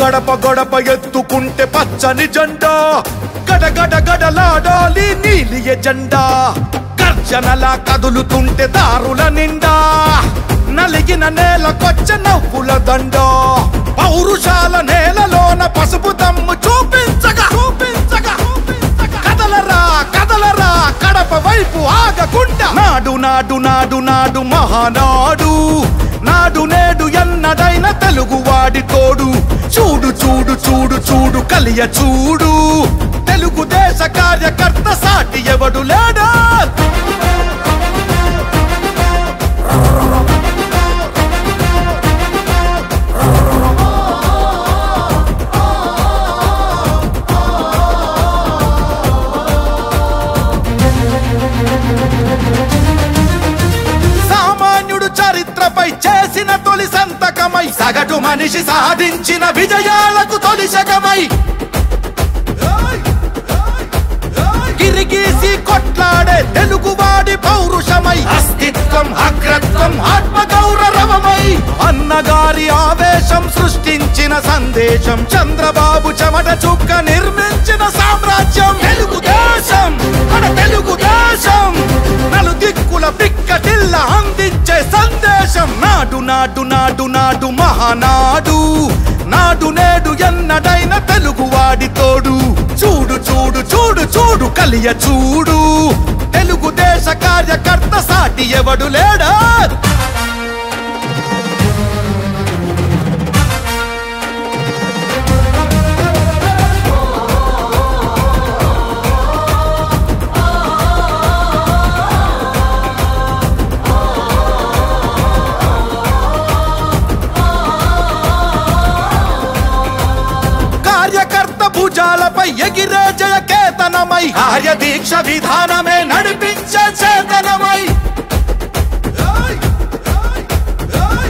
గడప గడప ఎత్తుకుంటే పచ్చని జెండా గడగడ గడలాడాలి నీలి ఎజెండా గర్జనలా కదులుతుంటే దారుల నిండా నలిగిన నేలకొచ్చ నవ్వుల దండ పౌరుషాల నేలలోన పసుపు దమ్ము చూపించగా కదలరా కదలరా కడప వైపు ఆగకుండా నాడు నాడు నాడు నాడు మహానాడు నాడు నేడు ఎన్నడైన తెలుగువాడి తోడు చూడు చూడు చూడు చూడు కలియ చూడు తెలుగుదేశ కార్యకర్త సాటి ఎవడు లేడా చరిత్రపై చేసిన తొలి సంతకమై సగటు మనిషి సాధించిన విజయాలకు తొలి శకమై గిరిగీసి కొట్లాడే తెలుగువాడి పౌరుషమై అస్తిత్వం అగ్రత్వం ఆత్మగౌరవమై అన్నగారి ఆవేశం సృష్టించిన సందేశం చంద్రబాబు చెమట చుక్క నిర్మించిన సామ్రాజ్యం తెలుగుదేశం మన తెలుగుదేశం నలు దిక్కుల పిక్కటిల్ల అందించే సందేశం నాడు నాడు నాడు నాడు మహానాడు నాడు నేడు ఎన్నడైన తెలుగువాడి తోడు చూడు చూడు చూడు చూడు కలియ చూడు తెలుగుదేశ కార్యకర్త సాటి ఎవడు లేడా భుజాలపై ఎగిరే జయ కేతనమై ఆర్య దీక్ష విధానమే నడిపించే చేతనమై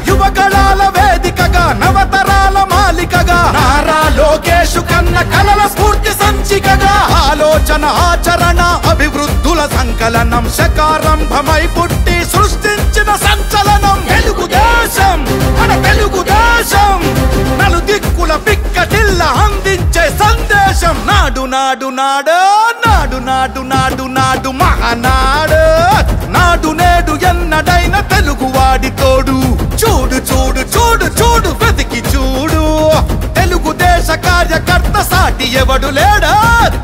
యువగళాల వేదికగా నవతరాల మాలికగా నారా లోకేష్ కన్న కలల స్ఫూర్తి సంచికగా ఆలోచన ఆచరణ అభివృద్ధుల సంకలనం శకారంభమై పుట్టి సృష్టించిన సంచలనం తెలుగుదేశం మన తెలుగుదేశం నలు దిక్కుల పిక్కటిల్ల అందించే సందేశం నాడు నాడు నాడు నాడు నాడు నాడు నాడు మహానాడు నాడు నేడు ఎన్నడైన తెలుగువాడి తోడు చూడు చూడు చూడు చూడు వెతికి చూడు తెలుగుదేశ కార్యకర్త సాటి ఎవడు లేడా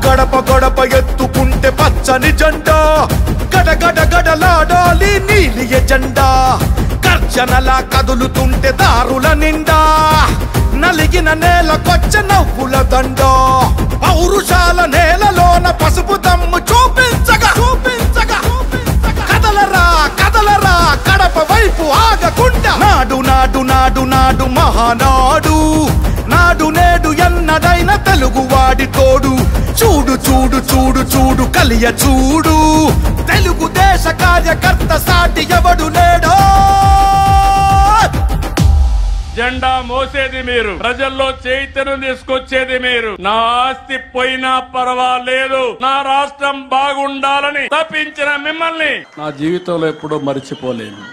గడప గడప ఎత్తుకుంటే పచ్చని జెండా గడగడ గడలాడాలి నీలి ఎజెండా గర్జనలా కదులుతుంటే దారుల నిండా నలిగిన నేలకొచ్చ నవ్వుల దండ పౌరుషాల నేలలోన పసుపు దమ్ము చూపించగా కదలరా కదలరా కడప వైపు ఆగకుండా నాడు నాడు నాడు నాడు మహానాడు నాడు నేడు ఎన్నడైన తెలుగువాడి తోడు చూడు చూడు చూడు చూడు కలియ చూడు తెలుగుదేశ కార్యకర్త సాటి ఎవడు లేడో జెండా మోసేది మీరు ప్రజల్లో చైతన్యం తీసుకొచ్చేది మీరు నా ఆస్తి పోయినా పర్వాలేదు నా రాష్ట్రం బాగుండాలని తప్పించిన మిమ్మల్ని నా జీవితంలో ఎప్పుడూ మర్చిపోలేను